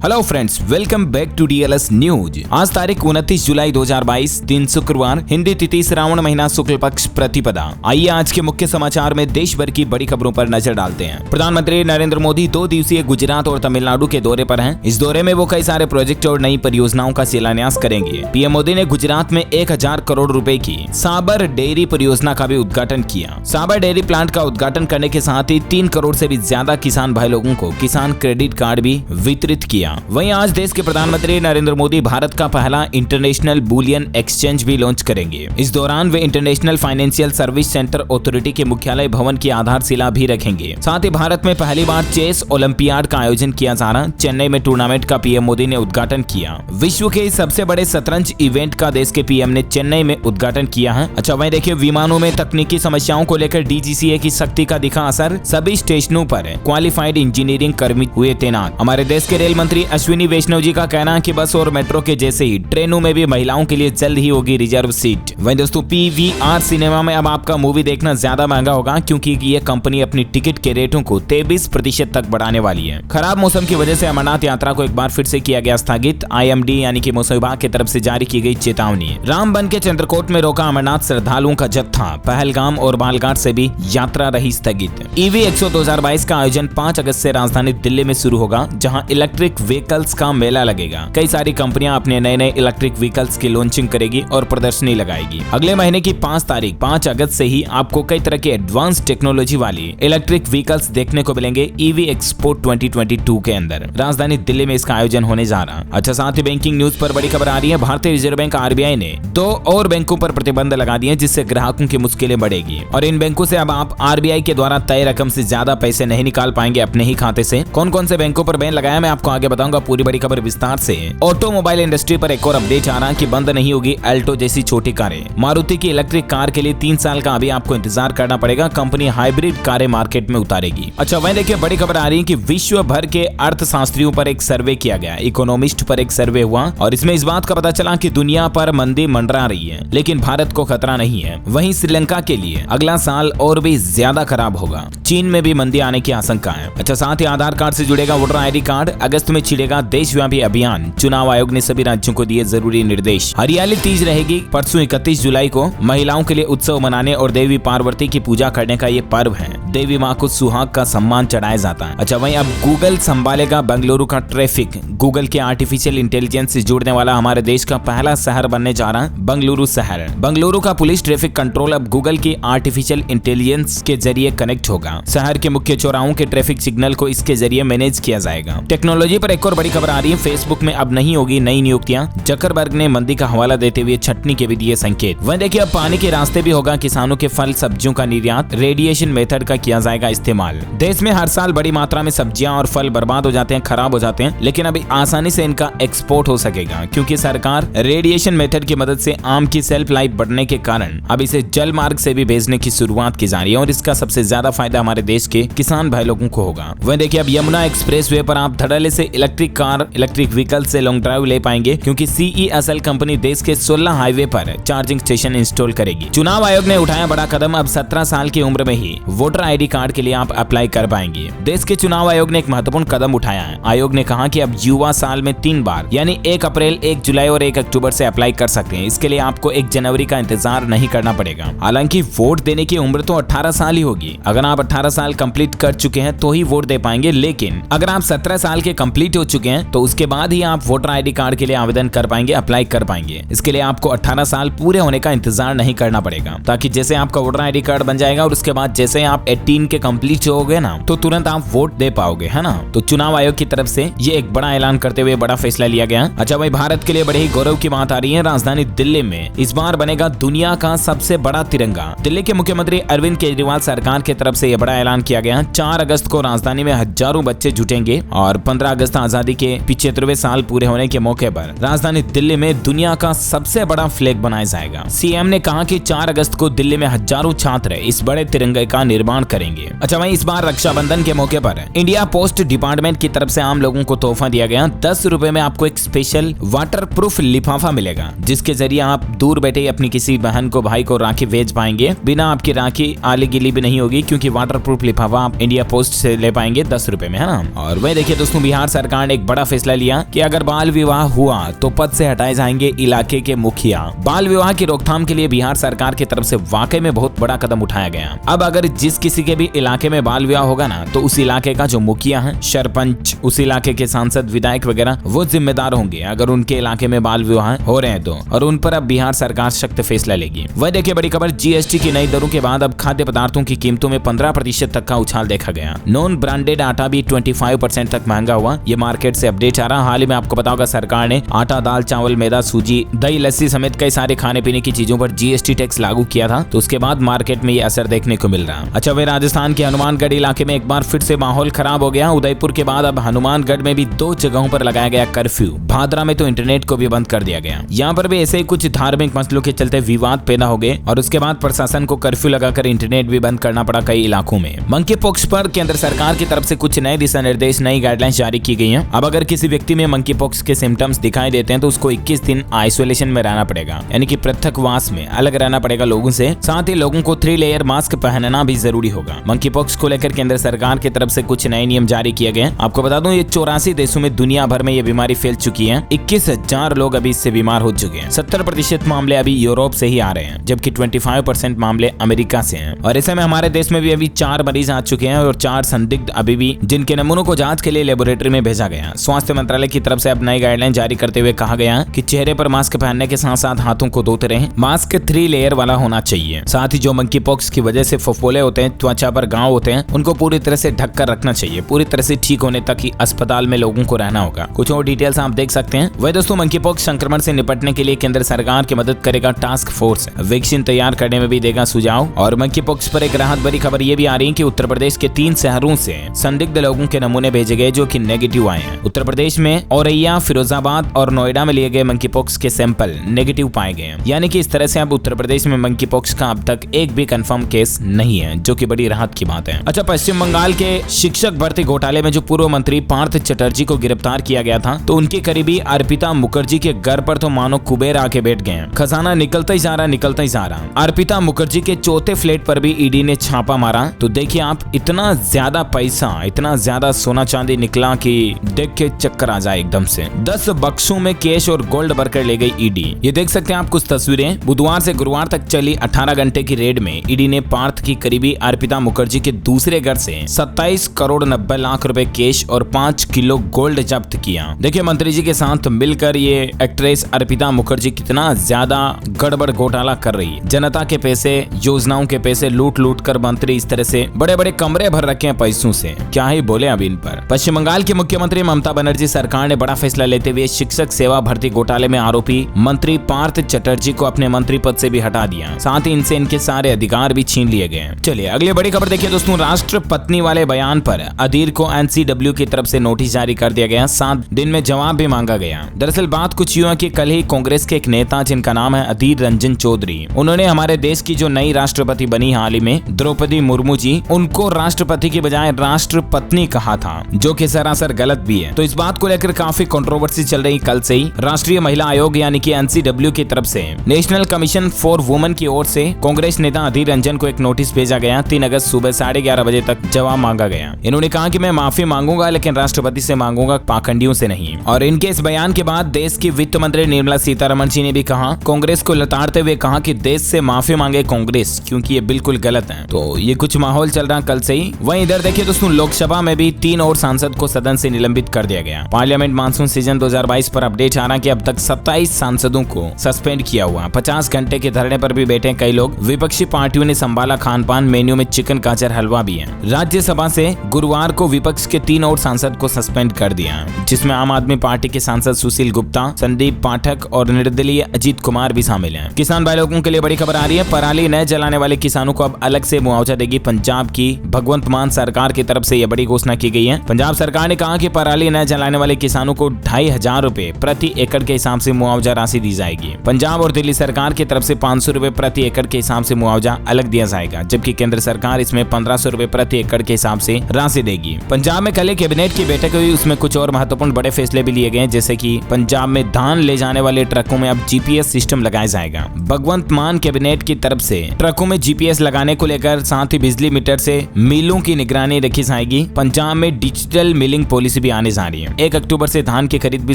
Hello friends, welcome back to DLS news. आज तारीख 29 जुलाई 2022, दिन शुक्रवार, हिंदी तिथि श्रावण महीना शुक्ल पक्ष प्रतिपदा। आइए आज के मुख्य समाचार में देश भर की बड़ी खबरों पर नजर डालते हैं। प्रधानमंत्री नरेंद्र मोदी 2 दिवसीय गुजरात और तमिलनाडु के दौरे पर हैं। इस दौरे में वो कई सारे प्रोजेक्ट और नई परियोजनाओं का शिलान्यास करेंगे। पीएम मोदी ने गुजरात में 1000 करोड़ रुपए की साबर डेयरी परियोजना का भी उद्घाटन किया। साबर डेयरी प्लांट का उद्घाटन करने के साथ ही 3 करोड़ से भी ज्यादा किसान भाई लोगों को किसान क्रेडिट कार्ड भी वितरित किया। वहीं आज देश के प्रधानमंत्री नरेंद्र मोदी भारत का पहला इंटरनेशनल बुलियन एक्सचेंज भी लॉन्च करेंगे। इस दौरान वे international financial service centre authority के मुख्यालय भवन की आधारशिला भी रखेंगे। साथ ही भारत में पहली बार चेस ओलंपियाड का आयोजन किया जा रहा। चेन्नई में टूर्नामेंट का पीएम मोदी ने उद्घाटन किया। विश्व के सबसे बड़े शतरंज इवेंट का देश के पीएम ने चेन्नई में उद्घाटन किया है। अच्छा, वहीं देखिए, विमानों में तकनीकी समस्याओं को लेकर डीजीसीए की सख्ती का दिखा असर। सभी स्टेशनों पर क्वालिफाइड इंजीनियरिंग कर्मी हुए तैनात। हमारे देश के रेल मंत्री अश्विनी वैष्णव जी का कहना है कि बस और मेट्रो के जैसे ही ट्रेनों में भी महिलाओं के लिए जल्द ही होगी रिजर्व सीट। वहीं दोस्तों, पीवीआर सिनेमा में अब आपका मूवी देखना ज्यादा महंगा होगा, क्योंकि ये कंपनी अपनी टिकट के रेटों को 23% तक बढ़ाने वाली है। खराब मौसम की वजह से अमरनाथ यात्रा को एक बार फिर से किया गया स्थगित। आईएमडी यानी कि मौसम विभाग की तरफ से जारी की गई चेतावनी। रामबन के चंद्रकोट में रोका अमरनाथ श्रद्धालुओं का जत्था। पहलगाम और बालघाट से भी यात्रा रही स्थगित। ईवी एक्सपो 2022 का आयोजन 5 अगस्त से राजधानी दिल्ली में शुरू होगा, जहां इलेक्ट्रिक व्हीकल्स का मेला लगेगा। कई सारी कंपनियां अपने नए इलेक्ट्रिक व्हीकल्स की लॉन्चिंग करेगी और प्रदर्शनी लगाएगी। अगले महीने की 5 अगस्त से ही आपको कई तरह के एडवांस टेक्नोलॉजी वाली इलेक्ट्रिक व्हीकल्स देखने को मिलेंगे ईवी एक्सपो 2022 के अंदर। राजधानी दिल्ली में इसका आयोजन होने जा रहा। अच्छा, साथ ही बैंकिंग न्यूज पर बड़ी खबर आ रही है। भारतीय रिजर्व बैंक आरबीआई ने 2 और बैंकों पर प्रतिबंध लगा दिए, जिससे ग्राहकों की मुश्किलें बढ़ेगी और इन बैंकों से अब आप आरबीआई के द्वारा तय रकम से ज्यादा पैसे नहीं निकाल पाएंगे अपने ही खाते से। कौन कौन से बैंकों पर बैन लगाया, मैं आपको आगे बताऊंगा। पूरी बड़ी खबर विस्तार से। ऑटोमोबाइल इंडस्ट्री पर एक और अपडेट आ रहा कि बंद नहीं होगी अल्टो जैसी छोटी कारें। मारुति की इलेक्ट्रिक कार के लिए 3 साल का अभी आपको इंतजार करना पड़ेगा। कंपनी हाइब्रिड कारें मार्केट में उतारेगी। अच्छा, वहीं देखिए, बड़ी खबर आ रही है कि विश्व भर के अर्थशास्त्रियों पर एक सर्वे किया गया। इकोनॉमिस्ट पर एक सर्वे हुआ और इसमें इस बात का पता चला कि दुनिया पर मंदी मंडरा रही है, लेकिन भारत को खतरा नहीं है। वहीं श्रीलंका के लिए अगला साल और भी ज्यादा खराब होगा। चीन में भी मंदी आने की आशंका है। अच्छा, साथ ही आधार कार्ड से जुड़ेगा वोटर आईडी कार्ड। अगस्त में छिड़ेगा देशव्यापी अभियान। चुनाव आयोग ने सभी राज्यों को दिए जरूरी निर्देश। हरियाली तीज रहेगी परसों 31 जुलाई को। महिलाओं के लिए उत्सव मनाने और देवी पार्वती की पूजा करने का ये पर्व है। देवी माँ को सुहाग का सम्मान चढ़ाया जाता है। अच्छा, वहीं अब गूगल संभालेगा बेंगलुरु का ट्रैफिक। गूगल के आर्टिफिशियल इंटेलिजेंस से जुड़ने वाला हमारे देश का पहला शहर बनने जा रहा है बेंगलुरु शहर। बेंगलुरु का पुलिस ट्रैफिक कंट्रोल अब गूगल की आर्टिफिशियल इंटेलिजेंस के जरिए कनेक्ट होगा। शहर के मुख्य चौराहों के ट्रैफिक सिग्नल को इसके जरिए मैनेज किया जाएगा। टेक्नोलॉजी पर एक और बड़ी खबर आ रही है। फेसबुक में अब नहीं होगी नई नियुक्तियां। जकरबर्ग ने मंदी का हवाला देते हुए छटनी के भी दिए संकेत। वहीं देखिए, अब पानी के रास्ते भी होगा किसानों के फल सब्जियों का निर्यात। रेडिएशन मेथड का किया जाएगा इस्तेमाल। देश में हर साल बड़ी मात्रा में सब्जियां और फल बर्बाद हो जाते हैं, खराब हो जाते हैं, लेकिन अभी आसानी से इनका एक्सपोर्ट हो सकेगा, क्योंकि सरकार रेडिएशन मेथड की मदद से आम की सेल्फ लाइफ बढ़ने के कारण अब इसे जल मार्ग से भी भेजने की शुरुआत की जा रही है और इसका सबसे ज्यादा फायदा हमारे देश के किसान भाई लोगों को होगा। वहीं देखिए, अब यमुना एक्सप्रेसवे पर आप धड़ल्ले से इलेक्ट्रिक कार, इलेक्ट्रिक व्हीकल से लॉन्ग ड्राइव ले पाएंगे, क्योंकि CESL कंपनी देश के 16 हाईवे पर चार्जिंग स्टेशन इंस्टॉल करेगी। चुनाव आयोग ने उठाया बड़ा कदम। अब 17 साल की उम्र में ही वोटर आईडी कार्ड के लिए आप अप्लाई कर पाएंगे। देश के चुनाव आयोग ने एक महत्वपूर्ण कदम उठाया है। आयोग ने कहा कि अब युवा साल में 3 बार यानी 1 अप्रैल, 1 जुलाई और 1 अक्टूबर से अप्लाई कर सकते हैं। इसके लिए आपको 1 जनवरी का इंतजार नहीं करना पड़ेगा। हालांकि वोट देने की उम्र तो 18 साल ही होगी। अगर आप 18 साल कंप्लीट कर चुके हैं तो ही वोट दे पाएंगे, लेकिन अगर आप 17 साल के कंप्लीट हो चुके हैं तो उसके बाद ही आप वोटर आईडी कार्ड के लिए आवेदन कर पाएंगे, अप्लाई कर पाएंगे। इसके लिए आपको 18 साल पूरे होने का इंतजार नहीं करना पड़ेगा, ताकि जैसे आपका वोटर आईडी कार्ड बन जाएगा और उसके बाद जैसे आप 18 के कंप्लीट हो गए ना, तो तुरंत आप वोट दे पाओगे, है ना। तो चुनाव आयोग की तरफ से ये एक बड़ा ऐलान करते हुए बड़ा फैसला लिया गया। अच्छा भाई, भारत के लिए बड़े ही गौरव की बात आ रही है। राजधानी दिल्ली में इस बार बनेगा दुनिया का सबसे बड़ा तिरंगा। दिल्ली के मुख्यमंत्री अरविंद केजरीवाल सरकार की तरफ से यह बड़ा ऐलान किया गया। 4 अगस्त को राजधानी में हजारों बच्चे जुटेंगे और 15 अगस्त आजादी के 75वें साल पूरे होने के मौके पर राजधानी दिल्ली में दुनिया का सबसे बड़ा फ्लैग बनाया जाएगा। सीएम ने कहा कि 4 अगस्त को दिल्ली में हजारों छात्र इस बड़े तिरंगे का निर्माण करेंगे। अच्छा, वहीं इस बार रक्षाबंधन के मौके पर इंडिया पोस्ट डिपार्टमेंट की तरफ से आम लोगों को तोहफा दिया गया। 10 रुपए में आपको एक स्पेशल वाटर प्रूफ लिफाफा मिलेगा, जिसके जरिए आप दूर बैठे अपनी किसी बहन को, भाई को राखी भेज पाएंगे। बिना आपकी राखी आली गिली भी नहीं होगी, क्योंकि वाटर प्रूफ लिफाफा आप इंडिया पोस्ट से ले पाएंगे 10 रुपए में, है ना। और वही देखिए दोस्तों, बिहार सरकार सरकार ने एक बड़ा फैसला लिया कि अगर बाल विवाह हुआ तो पद से हटाए जाएंगे इलाके के मुखिया। बाल विवाह की रोकथाम के लिए बिहार सरकार की तरफ से वाकई में बहुत बड़ा कदम उठाया गया। अब अगर जिस किसी के भी इलाके में बाल विवाह होगा ना, तो उस इलाके का जो मुखिया है, सरपंच, उस इलाके के सांसद, विधायक वगैरह वो जिम्मेदार होंगे अगर उनके इलाके में बाल विवाह हो रहे हैं तो। और उन पर अब बिहार सरकार सख्त फैसला लेगी। वह देखिए बड़ी खबर, जीएसटी की नई दरों के बाद अब खाद्य पदार्थों की कीमतों में 15% तक का उछाल देखा गया। नॉन ब्रांडेड आटा भी 25% तक महंगा हुआ। ये मार्केट से अपडेट आ रहा। हाल ही में आपको पता होगा सरकार ने आटा, दाल, चावल, मैदा, सूजी, दही, लस्सी समेत कई सारे खाने पीने की चीजों पर जीएसटी टैक्स लागू किया था। तो उसके बाद मार्केट में ये असर देखने को मिल रहा। अच्छा, वे राजस्थान के हनुमानगढ़ इलाके में एक बार फिर से माहौल खराब हो गया। उदयपुर के बाद अब हनुमानगढ़ में भी 2 जगहों पर लगाया गया कर्फ्यू। भादरा में तो इंटरनेट को भी बंद कर दिया गया। यहाँ पर भी ऐसे ही कुछ धार्मिक मसलों के चलते विवाद पैदा हो गए और उसके बाद प्रशासन को कर्फ्यू लगाकर इंटरनेट भी बंद करना पड़ा कई इलाकों में। मंकी पॉक्स पर केंद्र सरकार की तरफ से कुछ नए दिशा निर्देश, नई गाइडलाइंस जारी की गई हैं। अब अगर किसी व्यक्ति में मंकी पॉक्स के सिम्टम्स दिखाई देते हैं तो उसको 21 दिन आइसोलेशन में रहना पड़ेगा, यानी कि पृथकवास में अलग रहना पड़ेगा लोगों से। साथ ही लोगों को 3 लेयर मास्क पहनना भी जरूरी होगा। मंकी पॉक्स को लेकर केंद्र सरकार की तरफ से कुछ नए नियम जारी किए गए। आपको बता दूं, ये 84 देशों में दुनिया भर में ये बीमारी फैल चुकी है। 21,000 लोग अभी इससे बीमार हो चुके हैं। 70% मामले अभी यूरोप से ही आ रहे हैं, जबकि 25% मामले अमेरिका से हैं। और ऐसे में हमारे देश में भी अभी 4 मरीज आ चुके हैं और 4 संदिग्ध अभी भी, जिनके नमूनों को जांच के लिए लेबोरेटरी में भेजा गया। स्वास्थ्य मंत्रालय की तरफ से अब नई गाइडलाइन जारी करते हुए कहा गया कि चेहरे पर मास्क पहनने के साथ साथ हाथों को धोते रहें। मास्क 3 लेयर वाला होना चाहिए। साथ ही जो मंकी पॉक्स की वजह से फफोले होते हैं, त्वचा पर घाव होते हैं, उनको पूरी तरह से ढक कर रखना चाहिए। पूरी तरह से ठीक होने तक ही अस्पताल में लोगों को रहना होगा। कुछ और डिटेल्स आप देख सकते हैं। वह दोस्तों, मंकी पॉक्स संक्रमण से निपटने के लिए केंद्र सरकार की मदद करेगा टास्क फोर्स। वैक्सीन तैयार करने में भी देगा सुझाव। और मंकी पॉक्स पर एक राहत भरी खबर ये भी आ रही है कि उत्तर प्रदेश के 3 शहरों से संदिग्ध लोगों के नमूने भेजे गए जो कि नेगेटिव आए हैं। उत्तर प्रदेश में औरैया, फिरोजाबाद और नोएडा में लिए गए मंकी पॉक्स के सैंपल नेगेटिव पाए गए हैं। यानी कि इस तरह से अब उत्तर प्रदेश में मंकी पॉक्स का अब तक एक भी कंफर्म केस नहीं है, जो कि बड़ी राहत की बात है। अच्छा, पश्चिम बंगाल के शिक्षक भर्ती घोटाले में जो पूर्व मंत्री पार्थ चटर्जी को गिरफ्तार किया गया था, तो उनके करीबी अर्पिता मुखर्जी के घर पर तो मानो कुबेर आके बैठ गए। खजाना निकलता ही जा रहा, निकलता ही जा रहा। अर्पिता मुखर्जी के 4थे फ्लैट पर भी ईडी ने छापा मारा। तो देखिए आप, इतना ज्यादा पैसा, इतना ज्यादा सोना चांदी निकला कि देख के चक्कर आ जाए एकदम से। 10 बक्सों में कैश और गोल्ड भरकर ले गई ईडी। ये देख सकते हैं आप कुछ तस्वीरें। बुधवार से गुरुवार तक चली 18 घंटे की रेड में ईडी ने पार्थ की करीबी अर्पिता मुखर्जी के दूसरे घर से 27 करोड़ 90 लाख रुपए कैश और 5 किलो गोल्ड जब्त किया। देखिए, मंत्री जी के साथ मिलकर ये एक्ट्रेस अर्पिता मुखर्जी कितना ज्यादा गड़बड़ घोटाला कर रही है। जनता के पैसे, योजनाओं के पैसे लूट लूट कर मंत्री इस तरह से बड़े बड़े कमरे भर रखे हैं पैसों से। क्या ही बोले अब इन पर। पश्चिम बंगाल की मुख्यमंत्री ममता बनर्जी सरकार ने बड़ा फैसला लेते हुए शिक्षक सेवा भर्ती घोटाले में आरोपी मंत्री पार्थ चटर्जी को अपने मंत्री पद से भी हटा दिया। साथ ही इनसे इनके सारे अधिकार भी छीन लिए गए। चलिए अगली बड़ी खबर देखिए दोस्तों। राष्ट्रपत्नी वाले बयान पर अधीर को एनसीडब्ल्यू की तरफ से नोटिस जारी कर दिया गया। 7 दिन में जवाब भी मांगा गया। दरअसल बात कुछ यूं है कि कल ही कांग्रेस के एक नेता, जिनका नाम है अधीर रंजन चौधरी, उन्होंने हमारे देश की जो नई राष्ट्रपति बनी हाल ही में, द्रौपदी मुर्मू जी, उनको राष्ट्रपति की बजाय राष्ट्रपत्नी कहा था, जो कि सरासर गलत भी है। तो इस बात को लेकर काफी कंट्रोवर्सी चल रही। कल से ही राष्ट्रीय महिला आयोग यानी कि एनसीडब्ल्यू की तरफ से नेशनल कमीशन फॉर वुमेन की ओर से कांग्रेस नेता अधीर रंजन को एक नोटिस भेजा गया। 3 अगस्त सुबह 11:30 बजे तक जवाब मांगा गया। इन्होंने कहा कि मैं माफी मांगूंगा, लेकिन राष्ट्रपति से मांगूंगा, पाखंडियों से नहीं। और इनके इस बयान के बाद देश की वित्त मंत्री निर्मला सीतारमण जी ने भी कहा, कांग्रेस को लताड़ते हुए कहा कि देश से माफी मांगे कांग्रेस, क्योंकि ये बिल्कुल गलत है। तो ये कुछ माहौल चल रहा कल से ही। वहीं इधर देखिए दोस्तों, लोकसभा में भी 3 और सांसद को सदन से निलंबित कर दिया गया। पार्लियामेंट मानसून सीजन 2022 पर अपडेट आ रहा कि अब तक 27 सांसदों को सस्पेंड किया हुआ। 50 घंटे के धरने पर भी बैठे कई लोग। विपक्षी पार्टियों ने संभाला खान-पान, मेन्यू में चिकन गाजर हलवा भी है। राज्यसभा से गुरुवार को विपक्ष के 3 और सांसद को सस्पेंड कर दिया, जिसमें आम आदमी पार्टी के सांसद सुशील गुप्ता, संदीप पाठक और निर्दलीय अजीत कुमार भी शामिल हैं। किसान भाई लोगों के लिए बड़ी खबर आ रही है। पराली न जलाने वाले किसानों को अब अलग से मुआवजा देगी पंजाब की भगवंत मान सरकार की तरफ से यह बड़ी घोषणा की गई है। पंजाब सरकार ने कहा कि पराली न जलाने वाले किसानों को 2500 रुपए प्रति एकड़ के हिसाब से मुआवजा राशि दी जाएगी। पंजाब और दिल्ली सरकार की तरफ से 500 रुपए प्रति एकड़ के हिसाब से मुआवजा अलग दिया जाएगा, जबकि केंद्र सरकार इसमें 1500 रुपए प्रति एकड़ के हिसाब से राशि देगी। पंजाब में कल कैबिनेट की बैठक हुई, उसमें कुछ और महत्वपूर्ण बड़े फैसले भी लिए गए, जैसे कि पंजाब में धान ले जाने वाले ट्रकों में अब जीपीएस सिस्टम लगाया जाएगा। भगवंत मान कैबिनेट की तरफ से ट्रकों में जीपीएस लगाने को लेकर साथ ही बिजली मीटर से मिलों की निगरानी रखी जाएगी। पंजाब में डिजिटल मिलिंग पॉलिसी पॉलिसी भी आने जा रही है। 1 अक्टूबर से धान की खरीद भी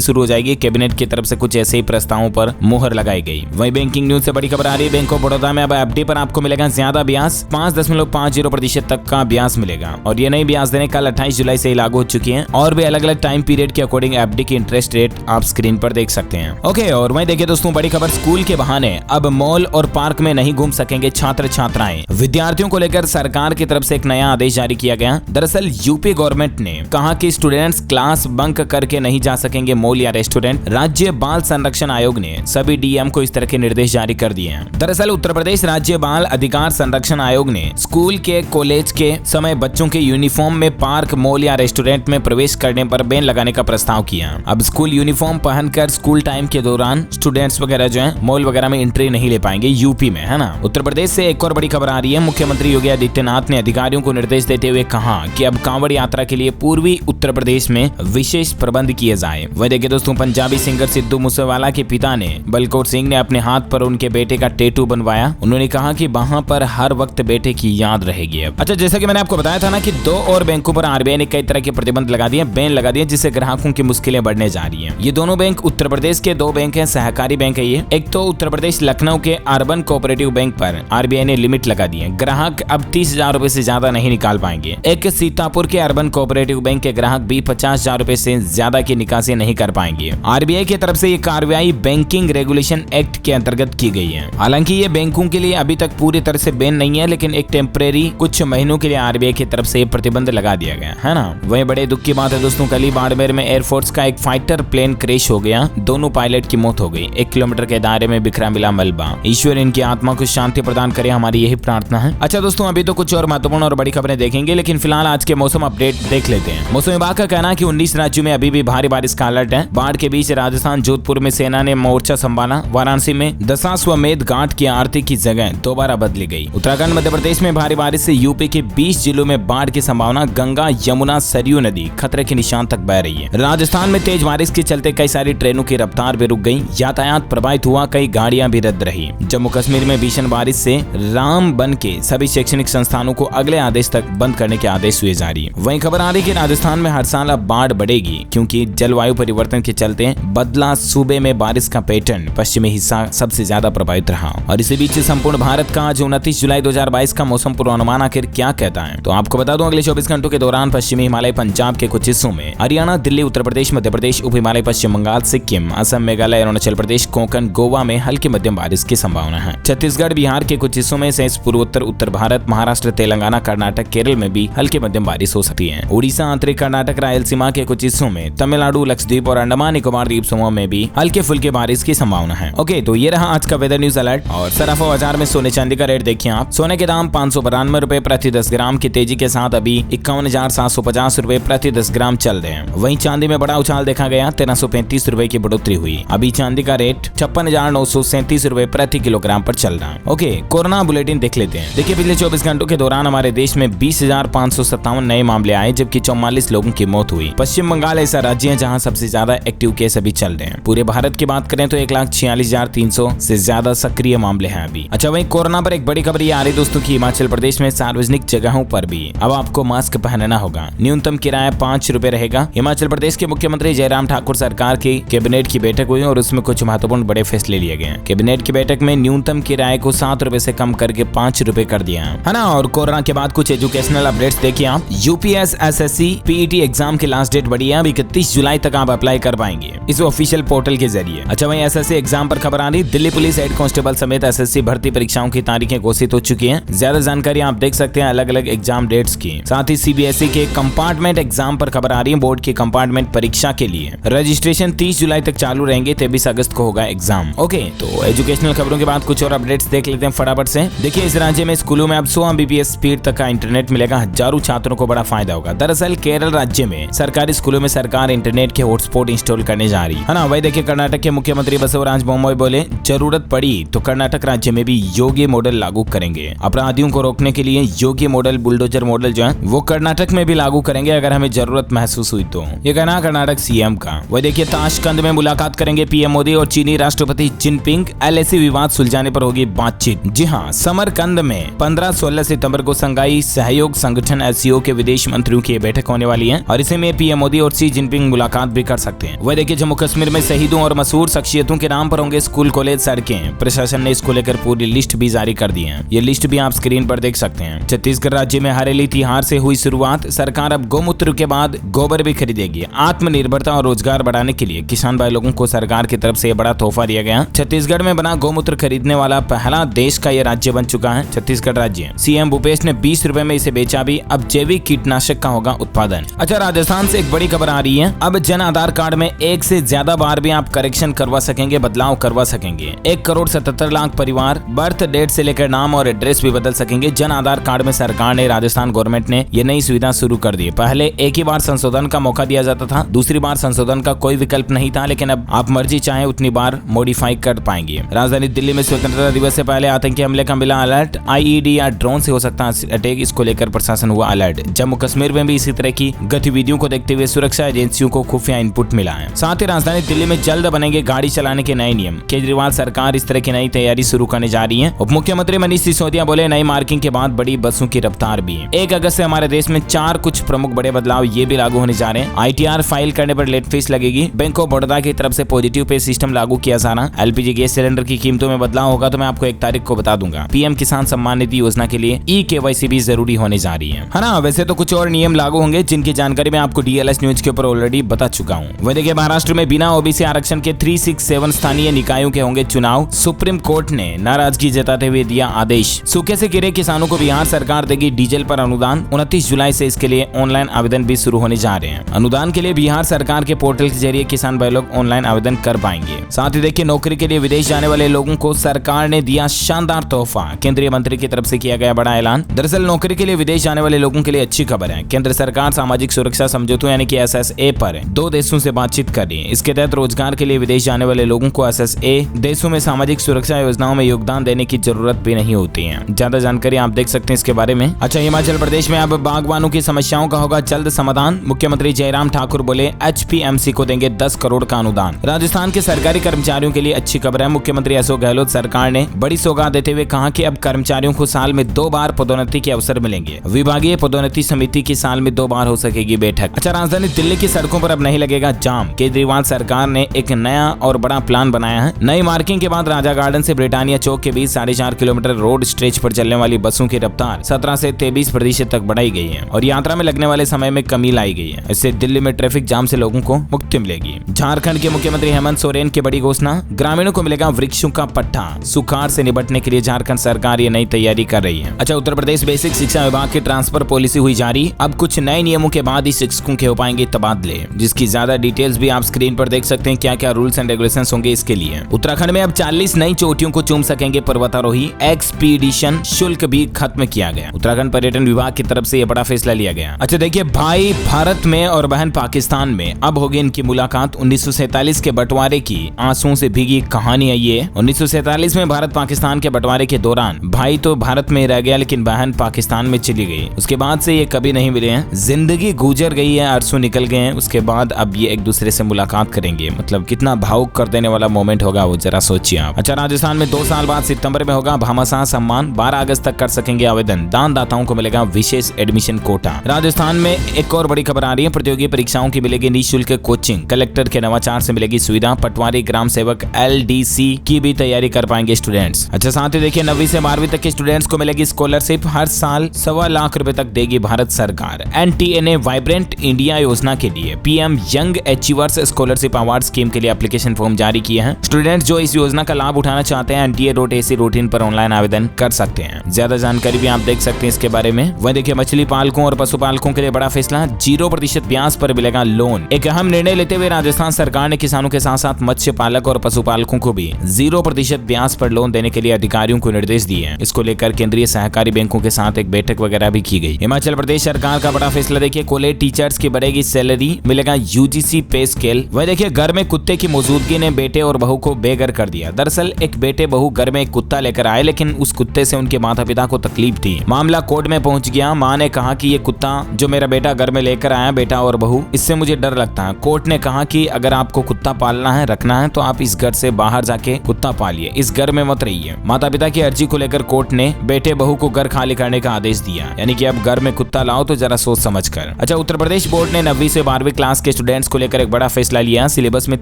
शुरू हो जाएगी। कैबिनेट की तरफ से कुछ ऐसे ही प्रस्तावों पर मुहर लगाई गई। वहीं बैंकिंग न्यूज से बड़ी खबर आ रही है। बैंक ऑफ बड़ौदा में अब एफडी पर आपको मिलेगा ज्यादा ब्याज, 5.50% तक का ब्याज मिलेगा और ये नई ब्याज दरें कल 28 जुलाई से लागू हो चुकी है और भी अलग अलग टाइम पीरियड के अकॉर्डिंग एफडी की इंटरेस्ट रेट आप स्क्रीन पर देख सकते हैं। ओके, और वहीं देखिए दोस्तों बड़ी खबर, स्कूल के बहाने अब मॉल और पार्क में नहीं घूम सकेंगे छात्र छात्राएं। विद्यार्थियों को लेकर सरकार की तरफ से एक नया आदेश जारी किया गया। दरअसल यूपी गवर्नमेंट ने कहा कि स्टूडेंट्स क्लास बंक करके नहीं जा सकेंगे मॉल या रेस्टोरेंट। राज्य बाल संरक्षण आयोग ने सभी डीएम को इस तरह के निर्देश जारी कर दिए हैं। दरअसल उत्तर प्रदेश राज्य बाल अधिकार संरक्षण आयोग ने स्कूल के कॉलेज के समय बच्चों के यूनिफॉर्म में पार्क, मॉल या रेस्टोरेंट में प्रवेश करने पर बैन लगाने का प्रस्ताव किया। अब स्कूल यूनिफॉर्म पहनकर स्कूल टाइम के दौरान स्टूडेंट्स वगैरह जो है मॉल वगैरह में एंट्री नहीं ले पाएंगे यूपी में, है ना। उत्तर प्रदेश से एक और बड़ी खबर आ रही है। मुख्यमंत्री योगी आदित्यनाथ ने अधिकारियों को निर्देश देते हुए कहा कि अब कांवड़ यात्रा के लिए पूर्वी उत्तर प्रदेश में विशेष प्रबंध किए जाए। वह देखिए दोस्तों, पंजाबी सिंगर सिद्धू मूसेवाला के पिता ने बलकौर सिंह ने अपने हाथ पर उनके बेटे का टैटू बनवाया। उन्होंने कहा कि वहां पर हर वक्त बेटे की याद रहेगी। अच्छा, जैसा कि मैंने आपको बताया था ना कि 2 और बैंकों पर आरबीआई ने कई तरह के प्रतिबंध लगा दिए, बैन लगा दिए, जिससे ग्राहकों की मुश्किलें बढ़ने जा रही हैं। ये दोनों बैंक उत्तर प्रदेश के 2 बैंक हैं, सहकारी बैंक है ये। एक तो उत्तर प्रदेश लखनऊ के अर्बन कोऑपरेटिव बैंक पर आरबीआई ने लिमिट लगा दी है। ग्राहक अब 30,000 रुपए से ज्यादा नहीं निकाल पाएंगे। एक सीतापुर के अर्बन कोऑपरेटिव बैंक के ग्राहक भी 50,000 रुपए से ज्यादा की निकासी नहीं कर पाएंगे। आरबीआई की तरफ से ये कार्रवाई बैंकिंग रेगुलेशन एक्ट के अंतर्गत की गई है। हालांकि ये बैंकों के लिए अभी तक पूरी तरह से बैन नहीं है, लेकिन एक टेम्परेरी कुछ महीनों के लिए आरबीआई की तरफ से प्रतिबंध लगा दिया गया है ना। वहीं बड़े दुख की बात है दोस्तों, कल ही बाड़मेर में एयरफोर्स का एक फाइटर प्लेन क्रैश हो गया। दोनों पायलट की मौत हो गई। 1 किलोमीटर के दायरे में बिखरा मिला मलबा। ईश्वर इनकी आत्मा को शांति प्रदान करे, हमारी यही प्रार्थना है। अच्छा दोस्तों, अभी तो कुछ और महत्वपूर्ण और बड़ी खबरें देखेंगे, लेकिन फिलहाल आज के मौसम अपडेट देख लेते हैं। मौसम विभाग का कहना है कि 19 राज्यों में अभी भी भारी बारिश का अलर्ट है। बाढ़ के बीच राजस्थान जोधपुर में सेना ने मोर्चा संभाला। वाराणसी में दशाश्वमेध घाट की आरती की जगह दोबारा बदली गई। उत्तराखंड मध्य प्रदेश में भारी बारिश से यूपी के 20 जिलों में बाढ़ की संभावना। गंगा यमुना सरयू नदी खतरे के निशान तक बह रही है। राजस्थान में तेज बारिश के चलते कई सारी ट्रेनों की रफ्तार भी रुक गई। यातायात प्रभावित हुआ, कई गाड़ियां भी रद्द रही। जम्मू कश्मीर में भीषण बारिश से रामबन के सभी शैक्षणिक संस्थानों को अगले आदेश तक बंद करने के आदेश हुए जारी। वहीं खबर आ रही है कि राजस्थान में हर साल अब बाढ़ बढ़ेगी, क्योंकि जलवायु परिवर्तन के चलते बदला सूबे में बारिश का पैटर्न। पश्चिमी हिस्सा सबसे ज्यादा प्रभावित रहा और इसी बीच संपूर्ण भारत का आज 29 जुलाई 2022 का मौसम पूर्वानुमान आखिर क्या कहता है, तो आपको बता दूं, अगले 24 घंटों के दौरान पश्चिमी हिमालय, पंजाब के कुछ हिस्सों में, हरियाणा, दिल्ली, उत्तर प्रदेश, मध्य प्रदेश, उप हिमालय, पश्चिम बंगाल, सिक्किम, असम, मेघालय, अरुणाचल प्रदेश, कोंकण, गोवा में हल्की मध्यम बारिश की संभावना है। छत्तीसगढ़, बिहार के कुछ हिस्सों में से पूर्वोत्तर उत्तर भारत, महाराष्ट्र, तेलंगाना, कर्नाटक, केरल में भी हल्की मध्यम बारिश हो सकती है। उड़ीसा, आंतरिक कर्नाटक, रायलसीमा के कुछ हिस्सों में, तमिलनाडु, लक्षद्वीप और अंडमान निकोबार द्वीप समूह में भी हल्के फुल्के बारिश की संभावना है। ओके, तो ये रहा आज का वेदर न्यूज अलर्ट। और सराफा बाजार में सोने चांदी का रेट देखिए आप। सोने के दाम 592 रुपए प्रति 10 ग्राम की तेजी के साथ अभी 51,750 रुपए प्रति 10 ग्राम चल रहे हैं। वहीं चांदी में बड़ा उछाल देखा गया, 1335 रुपए की बढ़ोतरी हुई। अभी चांदी का रेट 56,937 रुपए प्रति किलोग्राम पर चल रहा है। ओके, कोरोना बुलेटिन देख लेते हैं। देखिए, पिछले 24 घंटों के दौरान हमारे देश में 20,557 नए मामले आए, जबकि 44 लोगों की मौत हुई। पश्चिम बंगाल ऐसा राज्य है जहां सबसे ज्यादा एक्टिव केस अभी चल रहे हैं। पूरे भारत की बात करें तो 1,46,300 से ज्यादा सक्रिय मामले हैं अभी। अच्छा, वहीं कोरोना पर एक बड़ी खबर ये आ रही दोस्तों की हिमाचल प्रदेश में सार्वजनिक जगहों पर भी अब आपको मास्क पहनना होगा। न्यूनतम किराया 5 रुपए रहेगा। हिमाचल प्रदेश के मुख्यमंत्री जयराम ठाकुर सरकार की कैबिनेट की बैठक हुई और उसमें कुछ महत्वपूर्ण बड़े फैसले लिए गए। कैबिनेट की बैठक में न्यूनतम किराए को 7 रुपए से कम करके 5 रुपए कर दिया है ना। और कोरोना के बाद कुछ एजुकेशनल अपडेट्स देखिए आप। यूपीएस एसएससी पीईटी एग्जाम की लास्ट डेट बढ़ी है, अब 31 जुलाई तक आप अप्लाई कर पाएंगे इस ऑफिशियल पोर्टल के जरिए। अच्छा, वहीं एसएससी एग्जाम पर खबर आ रही, दिल्ली पुलिस हेड कांस्टेबल समेत एसएससी भर्ती परीक्षाओं की तारीखें घोषित हो चुकी हैं। ज्यादा जानकारी आप देख सकते हैं अलग अलग एग्जाम डेट्स की। साथ ही सीबीएसई के कंपार्टमेंट एग्जाम पर खबर आ रही है। बोर्ड की कंपार्टमेंट परीक्षा के लिए रजिस्ट्रेशन 30 जुलाई तक चालू रहेंगे, 23 अगस्त को होगा एग्जाम। ओके, तो एजुकेशनल खबरों के बाद कुछ और अपडेट्स देख लेते हैं फटाफट से। देखिए, इस राज्य में स्कूलों में अब 100 Mbps स्पीड तक का इंटरनेट मिलेगा। हजारों छात्रों को बड़ा फायदा होगा। दरअसल केरल राज्य में सरकारी स्कूलों में सरकार इंटरनेट के हॉटस्पॉट इंस्टॉल करने जा जा रही है ना। वही देखिए कर्नाटक के मुख्यमंत्री बसवराज बोम्मई बोले जरूरत पड़ी तो कर्नाटक राज्य में भी योगी मॉडल लागू करेंगे। अपराधियों को रोकने के लिए योगी मॉडल, बुलडोजर मॉडल जो है वो कर्नाटक में भी लागू करेंगे अगर हमें जरूरत महसूस हुई तो। ये कहना कर्नाटक सीएम का। वही देखिए ताशकंद में मुलाकात करेंगे पीएम मोदी और चीनी राष्ट्रपति जिनपिंग। एलएसी विवाद सुलझाने पर होगी बातचीत। जी हाँ, समरकंद में 15-16 सितंबर को संघाई सहयोग संगठन एससीओ के विदेश मंत्रियों की बैठक होने वाली है और इसी में पीएम मोदी और शी जिनपिंग मुलाकात भी कर सकते हैं। वह देखिए जम्मू कश्मीर में शहीदों और मशहूर शख्सियतों के नाम पर होंगे स्कूल, कॉलेज, सड़कें। प्रशासन ने इसको लेकर पूरी लिस्ट भी जारी कर दी है। ये लिस्ट भी आप स्क्रीन पर देख सकते हैं। छत्तीसगढ़ राज्य में हरेली तिहार से हुई शुरुआत। सरकार अब गौमूत्र के बाद गोबर भी खरीदेगी। आत्मनिर्भरता और रोजगार बढ़ाने के लिए किसान भाई लोगों को सरकार की तरफ से बड़ा तोहफा दिया गया। छत्तीसगढ़ में बना गौमूत्र खरीदने वाला पहला देश का यह राज्य बन चुका है छत्तीसगढ़ राज्य। सीएम भूपेश ने 20 रुपए में इसे बेचा भी। अब जैविक कीटनाशक का होगा उत्पादन। अच्छा, राजस्थान से एक बड़ी खबर आ रही है। अब जन आधार कार्ड में एक से ज्यादा बार भी आप करेक्शन करवा सकेंगे, बदलाव करवा सकेंगे। 1,77,00,000 परिवार बर्थ डेट से लेकर नाम और एड्रेस भी बदल सकेंगे। जन आधार कार्ड में सरकार ने, राजस्थान गवर्नमेंट ने ये नई सुविधा शुरू कर दी। पहले एक ही बार संशोधन का मौका दिया जाता था, दूसरी बार संशोधन का कोई विकल्प नहीं था, लेकिन अब आप मर्जी चाहे उतनी बार मॉडिफाई कर पाएंगे। राजधानी दिल्ली में स्वतंत्रता दिवस से पहले आतंकी हमले का मिला अलर्ट। आईईडी या ड्रोन से हो सकता है अटैक, इसको लेकर प्रशासन हुआ अलर्ट। जम्मू कश्मीर में भी इसी तरह की गतिविधियों को देखते हुए सुरक्षा एजेंसियों को खुफिया इनपुट मिला है। साथ ही राजधानी दिल्ली में जल्द बनेंगे गाड़ी चलाने के नए नियम। केजरीवाल सरकार इस तरह की नई तैयारी शुरू करने जा रही है। उप मुख्यमंत्री मनीष सिसोदिया बोले नई मार्किंग के बाद बड़ी बसों की रफ्तार भी है। 1 अगस्त से हमारे देश में 4 कुछ प्रमुख बड़े बदलाव ये भी लागू होने जा रहे हैं। आईटीआर फाइल करने पर लेट फीस लगेगी। बैंक ऑफ बड़ौदा की तरफ से पॉजिटिव पे सिस्टम लागू किया जाना। एलपीजी गैस सिलेंडर की कीमतों में बदलाव होगा तो मैं आपको 1 तारीख को बता दूंगा। पीएम किसान सम्मान निधि योजना के लिए ई-केवाईसी भी जरूरी होने जा रही है ना। वैसे तो कुछ और नियम लागू होंगे जिनकी जानकारी मैं आपको डीएलएस न्यूज के ऊपर ऑलरेडी बता चुका हूँ। वह देखिए महाराष्ट्र में बिना ओबीसी आरक्षण के 367 स्थानीय निकायों के होंगे चुनाव। सुप्रीम कोर्ट ने नाराजगी जताते हुए दिया आदेश। सूखे से घिरे किसानों को बिहार सरकार देगी डीजल पर अनुदान। 29 जुलाई से इसके लिए ऑनलाइन आवेदन भी शुरू होने जा रहे हैं। अनुदान के लिए बिहार सरकार के पोर्टल के जरिए किसान भाई लोग ऑनलाइन आवेदन कर पाएंगे। साथ ही देखिए नौकरी के लिए विदेश जाने वाले लोगों को सरकार ने दिया शानदार तोहफा। केंद्रीय मंत्री की तरफ से किया गया बड़ा ऐलान। दरअसल नौकरी के लिए विदेश जाने वाले लोगों के लिए अच्छी खबर है। केंद्र सरकार सामाजिक सुरक्षा समझौतों यानी कि एसएसए पर 2 देशों से बातचीत कर रही है। इसके तहत रोजगार के लिए विदेश जाने वाले लोगों को एसएसए देशों में सामाजिक सुरक्षा योजनाओं में योगदान देने की जरूरत भी नहीं होती है। ज्यादा जानकारी आप देख सकते हैं इसके बारे में। अच्छा, हिमाचल प्रदेश में अब बागवानों की समस्याओं का होगा जल्द समाधान। मुख्यमंत्री जयराम ठाकुर बोले एचपीएमसी को देंगे 10 करोड़ का अनुदान। राजस्थान के सरकारी कर्मचारियों के लिए अच्छी खबर है। मुख्यमंत्री अशोक गहलोत सरकार ने बड़ी सौगात देते हुए कहा कि अब कर्मचारियों को साल में 2 बार पदोन्नति के अवसर मिलेंगे। विभागीय पदोन्नति समिति की साल में 2 बार हो सकेगी बैठक। अच्छा, राजधानी दिल्ली की सड़कों पर अब नहीं लगेगा जाम। केजरीवाल सरकार ने एक नया और बड़ा प्लान बनाया है। नई मार्किंग के बाद राजा गार्डन से ब्रिटानिया चौक के बीच 4.5 किलोमीटर रोड स्ट्रेच पर चलने वाली बसों की रफ्तार 17 से 23% तक बढ़ाई गई है और यात्रा में लगने वाले समय में कमी लाई गई है। इससे दिल्ली में ट्रैफिक जाम से लोगों को मुक्ति मिलेगी। झारखंड के मुख्यमंत्री हेमंत सोरेन की बड़ी घोषणा। ग्रामीणों को मिलेगा वृक्षों का पट्टा। सुखाड़ से निपटने के लिए झारखंड सरकार ये नई तैयारी कर रही है। अच्छा, उत्तर प्रदेश बेसिक शिक्षा विभाग की ट्रांसफर पॉलिसी हुई जारी। अब कुछ नए नियमों के बाद ही शिक्षकों के हो पाएंगे तबादले, जिसकी ज्यादा डिटेल्स भी आप स्क्रीन पर देख सकते हैं। क्या क्या रूल्स एंड रेगुलेशंस होंगे इसके लिए। उत्तराखंड में अब 40 नई चोटियों को चूम सकेंगे पर्वतारोही। एक्सपीडिशन शुल्क भी खत्म किया गया। उत्तराखंड पर्यटन विभाग की तरफ से यह बड़ा फैसला लिया गया। अच्छा देखिए, भाई भारत में और बहन पाकिस्तान में अब होगी इनकी मुलाकात। 1947 के बंटवारे की आंसुओं से भीगी कहानी है ये। 1947 में भारत पाकिस्तान के बंटवारे के दौरान भाई तो भारत में रह गया लेकिन बहन पाकिस्तान में चली गई। उसके बाद से ये कभी नहीं मिले हैं। जिंदगी गुजर गई है, अरसों निकल गए हैं। उसके बाद अब ये एक दूसरे से मुलाकात करेंगे। मतलब कितना भावुक कर देने वाला मोमेंट होगा वो जरा सोचिए आप। अच्छा, राजस्थान में 2 साल बाद सितंबर में होगा भामाशाह सम्मान। 12 अगस्त तक कर सकेंगे आवेदन। दानदाताओं को मिलेगा विशेष एडमिशन कोटा। राजस्थान में एक और बड़ी खबर आ रही है। प्रतियोगी परीक्षाओं की मिलेगी निःशुल्क कोचिंग। कलेक्टर के नवाचार से मिलेगी सुविधा। पटवारी, ग्राम सेवक, एलडीसी की भी तैयारी कर पाएंगे स्टूडेंट्स। अच्छा, साथ ही देखिए 9वीं से 12वीं तक के स्टूडेंट्स को मिलेगी स्कॉलरशिप। हर साल 1.25 लाख रुपए तक देगी भारत सरकार। एनटीए ने वाइब्रेंट इंडिया योजना के लिए PM young achievers scholarship award scheme के लिए एप्लीकेशन फॉर्म जारी किए हैं। स्टूडेंट्स जो इस योजना का लाभ उठाना चाहते हैं nta.ac.in पर ऑनलाइन आवेदन कर सकते हैं। ज्यादा जानकारी भी आप देख सकते हैं इसके बारे में। वह देखिए मछली पालकों और पशुपालकों के लिए बड़ा फैसला। 0% ब्याज पर मिलेगा लोन। एक अहम निर्णय लेते हुए राजस्थान सरकार ने किसानों के साथ साथ मत्स्य पालक और पशुपालकों को भी 0% ब्याज पर लोन देने के लिए अधिकारियों को निर्देश दिए हैं। इसको लेकर केंद्रीय सहकारी बैंकों के साथ एक बैठक वगैरह भी की गई। हिमाचल प्रदेश सरकार का बड़ा फैसला देखिए, कॉलेज टीचर्स की बढ़ेगी सैलरी। मिलेगा यूजीसी पे स्केल। वह देखिए घर में कुत्ते की मौजूदगी ने बेटे और बहू को बेघर कर दिया। दरअसल एक बेटे बहू घर में एक कुत्ता लेकर आए, लेकिन उस कुत्ते से उनके माता पिता को तकलीफ थी। मामला कोर्ट में पहुंच गया। मां ने कहा कि ये कुत्ता जो मेरा बेटा घर में लेकर आया, बेटा और बहू, इससे मुझे डर लगता है। कोर्ट ने कहा कि अगर आपको कुत्ता पालना है, रखना है, तो आप इस घर से बाहर जाके कुत्ता पालिए, इस घर में मत रहिए। माता पिता की अर्जी को लेकर कोर्ट ने बेटे बहू को घर खाली करने का आदेश दिया, यानी कि अब घर में कुत्ता लाओ तो जरा सोच समझ कर। अच्छा, उत्तर प्रदेश बोर्ड ने 9वीं से 12वीं क्लास के स्टूडेंट्स को लेकर एक बड़ा फैसला लिया। सिलेबस में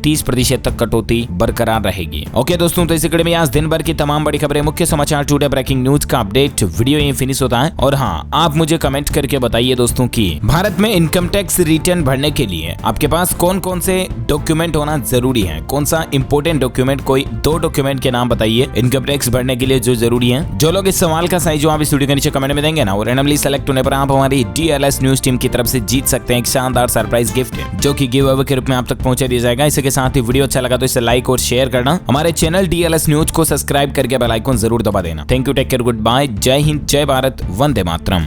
30% तक कटौती बरकरार रहेगी। ओके दोस्तों, तो इसी कड़ी में आज दिन भर की तमाम बड़ी खबरें, मुख्य समाचार, टुडे ब्रेकिंग न्यूज का अपडेट वीडियो ये फिनिश होता है। और हाँ, आप मुझे कमेंट करके बताइए दोस्तों कि भारत में इनकम टैक्स रिटर्न भरने के लिए आपके पास कौन कौन से डॉक्यूमेंट होना जरूरी है, कौन सा इंपोर्टेंट डॉक्यूमेंट, कोई 2 डॉक्यूमेंट के नाम बताइए इनकम टैक्स भरने के लिए जो जरूरी है। जो लोग इस सवाल का सही जवाब इस वीडियो के नीचे कमेंट में देंगे ना, वो रैंडमली सेलेक्ट होने पर आप हमारी DLS न्यूज टीम की तरफ से जीत सकते हैं एक शानदार सरप्राइज गिफ्ट, जो कि गिव अवे के रूप में आप तक पहुंचा दिया जाएगा। इसी के साथ ही वीडियो अच्छा लगा तो इसे लाइक और शेयर करना, हमारे चैनल DLS न्यूज को सब्सक्राइब करके बेल आइकन जरूर दबा देना। Thank you, take care, good bye, जय हिंद, जय भारत, वंदे मातरम।